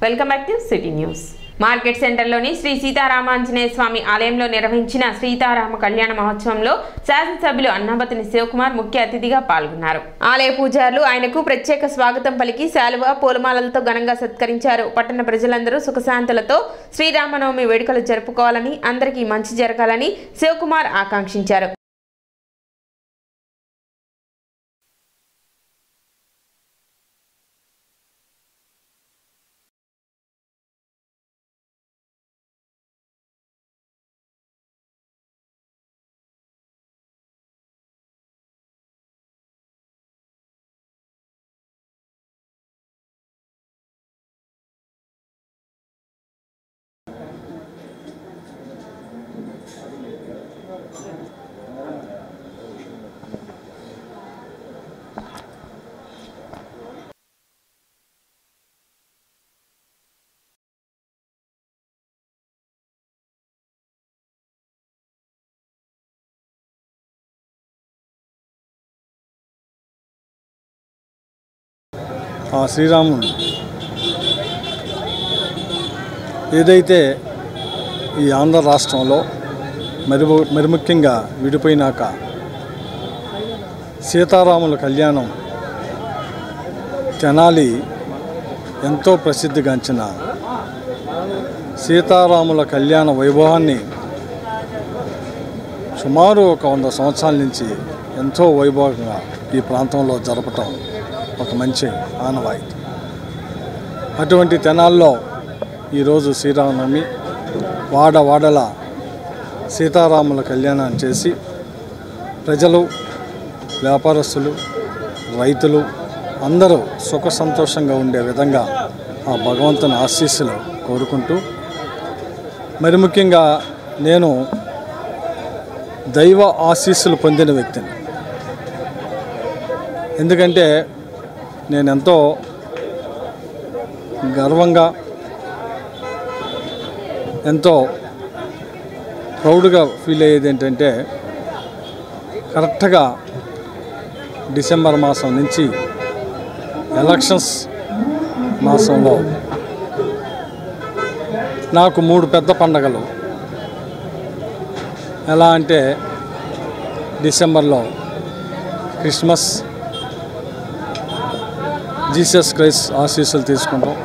Welcome back to city news. Market సెంటర్లోని శ్రీ సీతారామాంజనేయ స్వామి ఆలయంలో నిర్వహించిన సీతారామ కళ్యాణ మహోత్సవంలో శాసనసభ్యులు అన్నాబతిని శివకుమార్ ముఖ్య అతిథిగా పాల్గొన్నారు. ఆలయ పూజారులు ఆయనకు ప్రత్యేక స్వాగతం పలికి శాలువ పూలమాలలతో ఘనంగా సత్కరించారు. పట్టణ ప్రజలందరూ సుఖశాంతులతో శ్రీరామనవమి వేడుకలు జరుపుకోవాలని, అందరికీ మంచి జరగాలని శివకుమార్ ఆకాంక్షించారు. శ్రీరాముడు ఏదైతే ఈ ఆంధ్ర రాష్ట్రంలో మరి ముఖ్యంగా విడిపోయినాక సీతారాముల కళ్యాణం తెనాలి ఎంతో ప్రసిద్ధిగాంచిన సీతారాముల కళ్యాణ వైభవాన్ని సుమారు ఒక 100 సంవత్సరాల నుంచి ఎంతో వైభవంగా ఈ ప్రాంతంలో జరపటం ఒక మంచి ఆనవాయితీ. అటువంటి తెనాల్లో ఈరోజు శ్రీరామనవమి వాడల సీతారాముల కళ్యాణాన్ని చేసి ప్రజలు, వ్యాపారస్తులు, రైతులు అందరూ సుఖ సంతోషంగా ఉండే విధంగా ఆ భగవంతుని ఆశీస్సులు కోరుకుంటూ, మరి ముఖ్యంగా నేను దైవ ఆశీస్సులు పొందిన వ్యక్తిని. ఎందుకంటే నేను ఎంతో గర్వంగా, ఎంతో ప్రౌడ్గా ఫీల్ అయ్యేది ఏంటంటే, కరెక్ట్గా డిసెంబర్ మాసం నుంచి ఎలక్షన్స్ మాసంలో నాకు 3 పెద్ద పండగలు. ఎలా అంటే డిసెంబర్లో క్రిస్మస్, జీసస్ క్రైస్ట్ ఆశీస్సులు తీసుకుంటాం.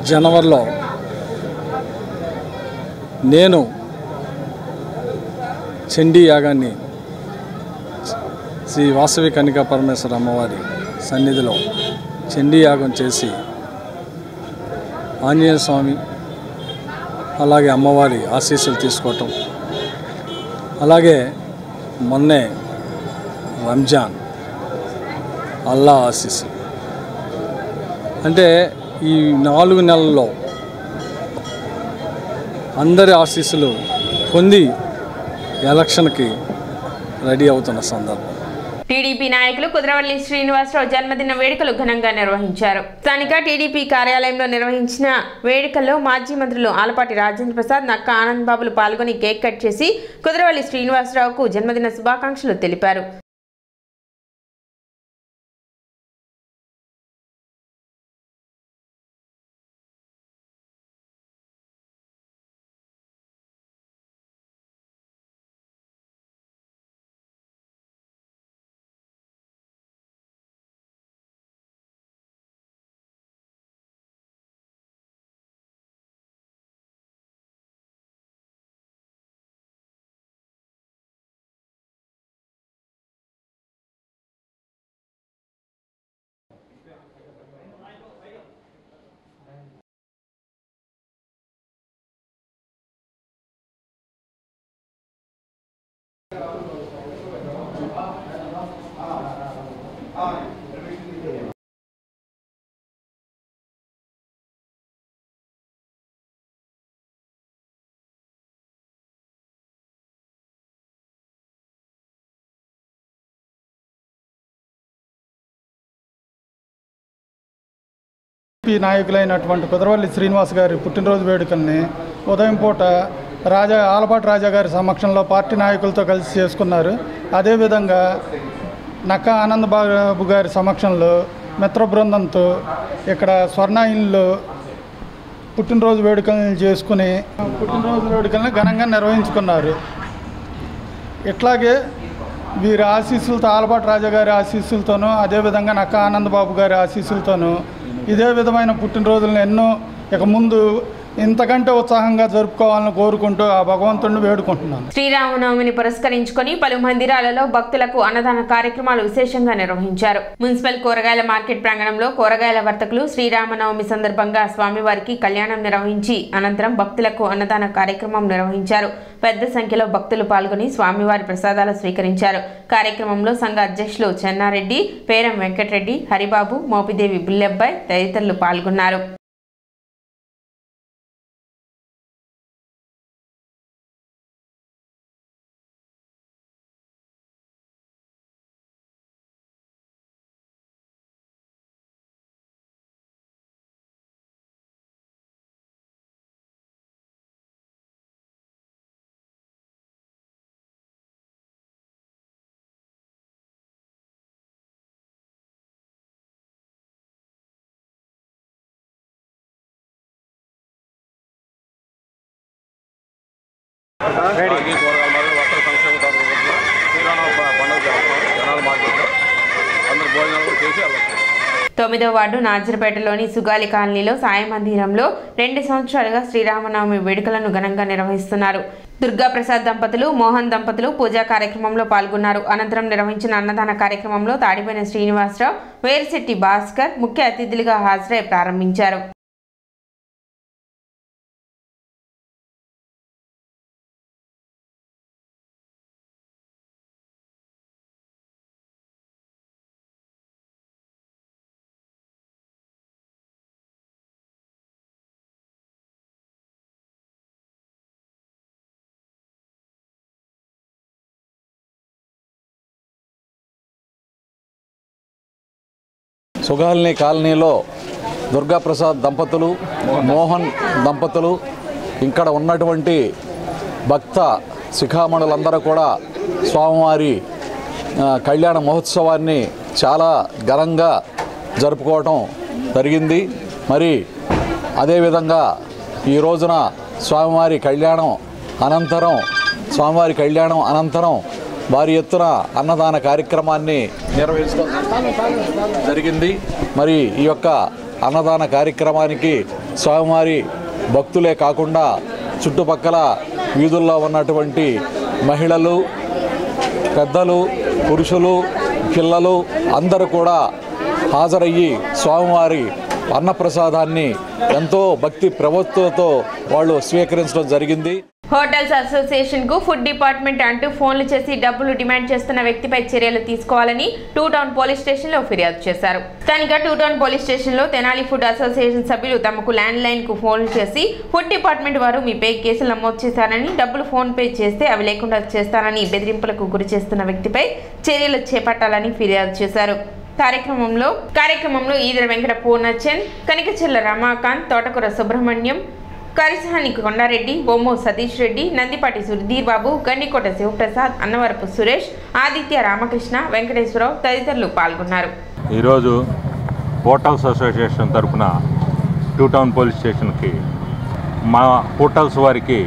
జనవరిలో నేను చండీ యాగాన్ని శ్రీ వాసవి కన్యకా పరమేశ్వర అమ్మవారి సన్నిధిలో చండీ యాగం చేసి ఆంజనేయ స్వామి అలాగే అమ్మవారి ఆశీస్సులు తీసుకోవటం. అలాగే మొన్నే రంజాన్, అల్లా ఆశీస్సులు. అంటే ఈ 4 నెలల్లో అందరి ఆశీస్సులు పొంది ఎలక్షన్కి రెడీ అవుతున్న సందర్భం. టీడీపీ నాయకులు కుద్రవల్లి శ్రీనివాసరావు జన్మదిన వేడుకలు ఘనంగా నిర్వహించారు. స్థానిక టీడీపీ కార్యాలయంలో నిర్వహించిన వేడుకల్లో మాజీ మంత్రులు ఆలపాటి రాజేంద్ర ప్రసాద్, నక్క ఆనంద్ బాబులు పాల్గొని కేక్ కట్ చేసి కుద్రవల్లి శ్రీనివాసరావుకు జన్మదిన శుభాకాంక్షలు తెలిపారు. నాయకులైనటువంటి కుదరవల్లి శ్రీనివాస్ గారి పుట్టినరోజు వేడుకల్ని ఉదయం పూట ఆలపాటి రాజా గారి సమక్షంలో పార్టీ నాయకులతో కలిసి చేసుకున్నారు. అదేవిధంగా నక్క ఆనంద్ బాబు గారి సమక్షంలో మిత్ర బృందంతో ఇక్కడ స్వర్ణ ఇన్లో పుట్టినరోజు వేడుకలను చేసుకుని పుట్టినరోజు వేడుకలను ఘనంగా నిర్వహించుకున్నారు. ఇట్లాగే వీరి ఆశీస్సులతో ఆలపాటి రాజా గారి ఆశీస్సులతోనూ అదేవిధంగా నక్కా ఆనందబాబు గారి ఆశీస్సులతోనూ ఇదే విధమైన పుట్టినరోజులను ఎన్నో ఇక ముందు ఇంతకంటే ఉత్సాహంగా జరుపుకోవాలని కోరుకుంటూ ఆ భగవంతుడిని వేడుకుంటున్నాను. శ్రీరామనవమిని పురస్కరించుకొని పలు మందిరాలలో భక్తులకు అన్నదాన కార్యక్రమాలు విశేషంగా నిర్వహించారు. మున్సిపల్ కూరగాయల మార్కెట్ ప్రాంగణంలో కూరగాయల వర్తకులు శ్రీరామనవమి సందర్భంగా స్వామివారికి కళ్యాణం నిర్వహించి అనంతరం భక్తులకు అన్నదాన కార్యక్రమం నిర్వహించారు. పెద్ద సంఖ్యలో భక్తులు పాల్గొని స్వామివారి ప్రసాదాలు స్వీకరించారు. కార్యక్రమంలో సంఘ అధ్యక్షులు చెన్నారెడ్డి, పేరం వెంకటరెడ్డి, హరిబాబు, మోపిదేవి బుల్లెబ్బాయ్ తదితరులు పాల్గొన్నారు. తొమ్మిదవ వార్డు నాజర్పేటలోని సుగాలి కాలనీలో సాయి మందిరంలో 2 సంవత్సరాలుగా శ్రీరామనవమి వేడుకలను ఘనంగా నిర్వహిస్తున్నారు. దుర్గా ప్రసాద్ దంపతులు, మోహన్ దంపతులు పూజా కార్యక్రమంలో పాల్గొన్నారు. అనంతరం నిర్వహించిన అన్నదాన కార్యక్రమంలో తాడిపోయిన శ్రీనివాసరావు, వేరిశెట్టి భాస్కర్ ముఖ్య అతిథులుగా హాజరై ప్రారంభించారు. సుగాలిని కాలనీలో దుర్గాప్రసాద్ దంపతులు, మోహన్ దంపతులు, ఇక్కడ ఉన్నటువంటి భక్త శిఖామణులందరూ కూడా స్వామివారి కళ్యాణ మహోత్సవాన్ని చాలా ఘనంగా జరుపుకోవటం జరిగింది. మరి అదేవిధంగా ఈ రోజున స్వామివారి కళ్యాణం అనంతరం వారి ఎత్తున అన్నదాన కార్యక్రమాన్ని నిర్వహించడం జరిగింది. మరి ఈ యొక్క అన్నదాన కార్యక్రమానికి స్వామివారి భక్తులే కాకుండా చుట్టుపక్కల వీధుల్లో ఉన్నటువంటి మహిళలు, పెద్దలు, పురుషులు, పిల్లలు అందరూ కూడా హాజరయ్యి స్వామివారి అన్నప్రసాదాన్ని ఎంతో భక్తి ప్రవృత్తులతో వాళ్ళు స్వీకరించడం జరిగింది. హోటల్స్ అసోసియేషన్ కు ఫుడ్ డిపార్ట్మెంట్ అంటూ ఫోన్లు చేసి డబ్బులు డిమాండ్ చేస్తున్న వ్యక్తిపై చర్యలు తీసుకోవాలని టూ టౌన్ పోలీస్ స్టేషన్ లో ఫిర్యాదు చేశారు. స్థానిక టూ టౌన్ పోలీస్ స్టేషన్ లో తెనాలి ఫుడ్ అసోసియేషన్ సభ్యులు తమకు ల్యాండ్ లైన్ కు ఫోన్లు చేసి ఫుడ్ డిపార్ట్మెంట్ వారు మీపై కేసులు నమోదు చేశారని, డబ్బులు ఫోన్ పే చేస్తే అవి లేకుండా చేస్తారని బెదిరింపులకు గురి చేస్తున్న వ్యక్తిపై చర్యలు చేపట్టాలని ఫిర్యాదు చేశారు. కార్యక్రమంలో ఈదర వెంకట పూర్ణచంద్, కనికచెల్ల రమాకాంత్, తోటకూర సుబ్రహ్మణ్యం, కరిసాని కొండారెడ్డి, బొమ్ము సతీష్ రెడ్డి, నందిపాటి సుధీర్ బాబు, గండికోట శివప్రసాద్, అన్నవరపు సురేష్, ఆదిత్య రామకృష్ణ, వెంకటేశ్వరరావు తదితరులు పాల్గొన్నారు. ఈరోజు హోటల్స్ అసోసియేషన్ తరఫున టూ టౌన్ పోలీస్ స్టేషన్కి మా హోటల్స్ వారికి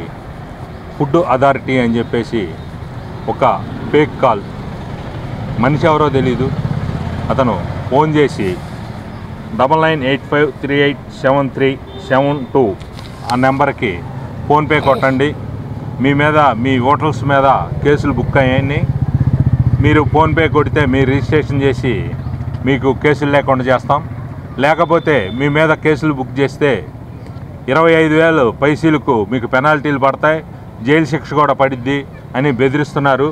ఫుడ్ అథారిటీ అని చెప్పేసి ఒక ఫేక్ కాల్, మనిషి ఎవరో తెలీదు, అతను ఫోన్ చేసి 9985387372 ఆ నెంబర్కి ఫోన్పే కొట్టండి, మీ హోటల్స్ మీద కేసులు బుక్ అయ్యాయి, మీరు ఫోన్పే కొడితే మీరు రిజిస్ట్రేషన్ చేసి మీకు కేసులు లేకుండా చేస్తాం, లేకపోతే మీ మీద కేసులు బుక్ చేస్తే 25,000 పైసలకు మీకు పెనాల్టీలు పడతాయి, జైలు శిక్ష కూడా పడిద్ది అని బెదిరిస్తున్నారు.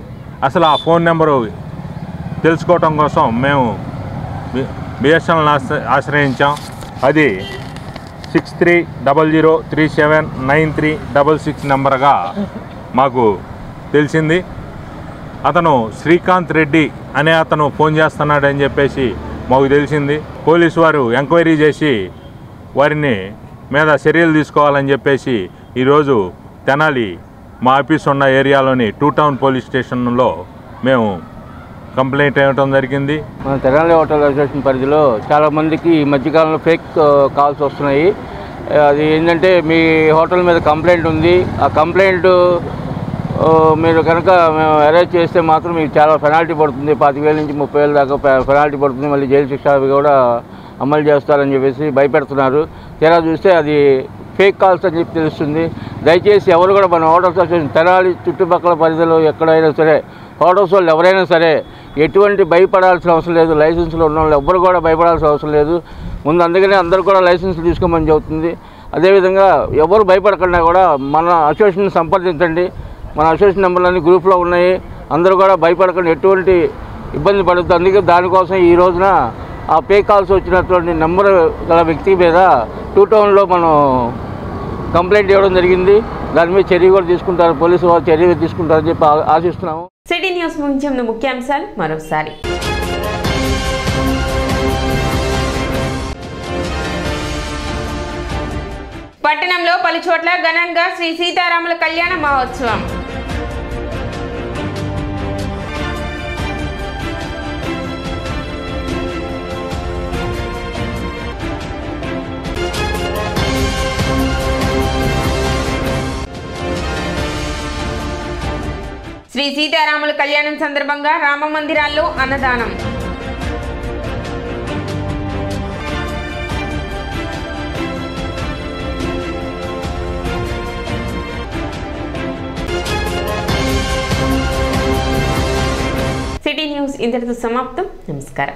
అసలు ఆ ఫోన్ నెంబరు తెలుసుకోవటం కోసం మేము బిఎస్ఎన్ఎల్ ఆశ్రయించాం. అది 6300379366 నెంబర్గా మాకు తెలిసింది. అతను శ్రీకాంత్ రెడ్డి అనే అతను ఫోన్ చేస్తున్నాడని చెప్పేసి మాకు తెలిసింది. పోలీసు వారు ఎంక్వైరీ చేసి వారిని మీద చర్యలు తీసుకోవాలని చెప్పేసి ఈరోజు తెనాలి మా ఆఫీస్ ఉన్న ఏరియాలోని టూ టౌన్ పోలీస్ స్టేషన్లో మేము కంప్లైంట్ ఇవ్వటం జరిగింది. మన తెనాలి హోటల్ అసోసియేషన్ పరిధిలో చాలామందికి ఈ మధ్యకాలంలో ఫేక్ కాల్స్ వస్తున్నాయి. అది ఏంటంటే మీ హోటల్ మీద కంప్లైంట్ ఉంది, ఆ కంప్లైంట్ మీరు కనుక మేము అరెస్ట్ చేస్తే మాత్రం మీకు చాలా పెనాల్టీ పడుతుంది, 25,000 నుంచి 30,000 దాకా పెనాల్టీ పడుతుంది, మళ్ళీ జైలు శిక్ష అవి కూడా అమలు చేస్తారని చెప్పేసి భయపెడుతున్నారు. తీరా చూస్తే అది ఫేక్ కాల్స్ అని చెప్పి తెలుస్తుంది. దయచేసి ఎవరు కూడా మన హోటల్స్ అసోసియేషన్ తెనాలి చుట్టుపక్కల పరిధిలో ఎక్కడైనా సరే హోటల్స్ వాళ్ళు ఎవరైనా సరే ఎటువంటి భయపడాల్సిన అవసరం లేదు. లైసెన్సులు ఉన్న వాళ్ళు ఎవ్వరు కూడా భయపడాల్సిన అవసరం లేదు. ముందు అందుకనే అందరూ కూడా లైసెన్సులు తీసుకోమని చెబుతుంది. అదేవిధంగా ఎవరు భయపడకుండా కూడా మన అసోసియేషన్ సంప్రదించండి. మన అసోసియేషన్ నెంబర్లన్నీ గ్రూప్లో ఉన్నాయి. అందరూ కూడా భయపడకుండా ఎటువంటి ఇబ్బంది పడుతుంది. అందుకే దానికోసం ఈ రోజున ఆ పే కాల్స్ వచ్చినటువంటి నెంబర్ గల వ్యక్తి మీద 2 టౌన్లో మనం కంప్లైంట్ ఇవ్వడం జరిగింది. దాని మీద చర్య కూడా తీసుకుంటారు, పోలీసు వాళ్ళు చర్య తీసుకుంటారని చెప్పి ఆశిస్తున్నాము. సిటీ న్యూస్ ముగించే ముందు ముఖ్యాంశాలు మరోసారి. పట్టణంలో పలు చోట్ల ఘనంగా శ్రీ సీతారాముల కళ్యాణ మహోత్సవం. శ్రీ సీతారాముల కళ్యాణం సందర్భంగా రామ మందిరాల్లో అన్నదానం. సిటీ న్యూస్ ఇంతటితో సమాప్తం. నమస్కారం.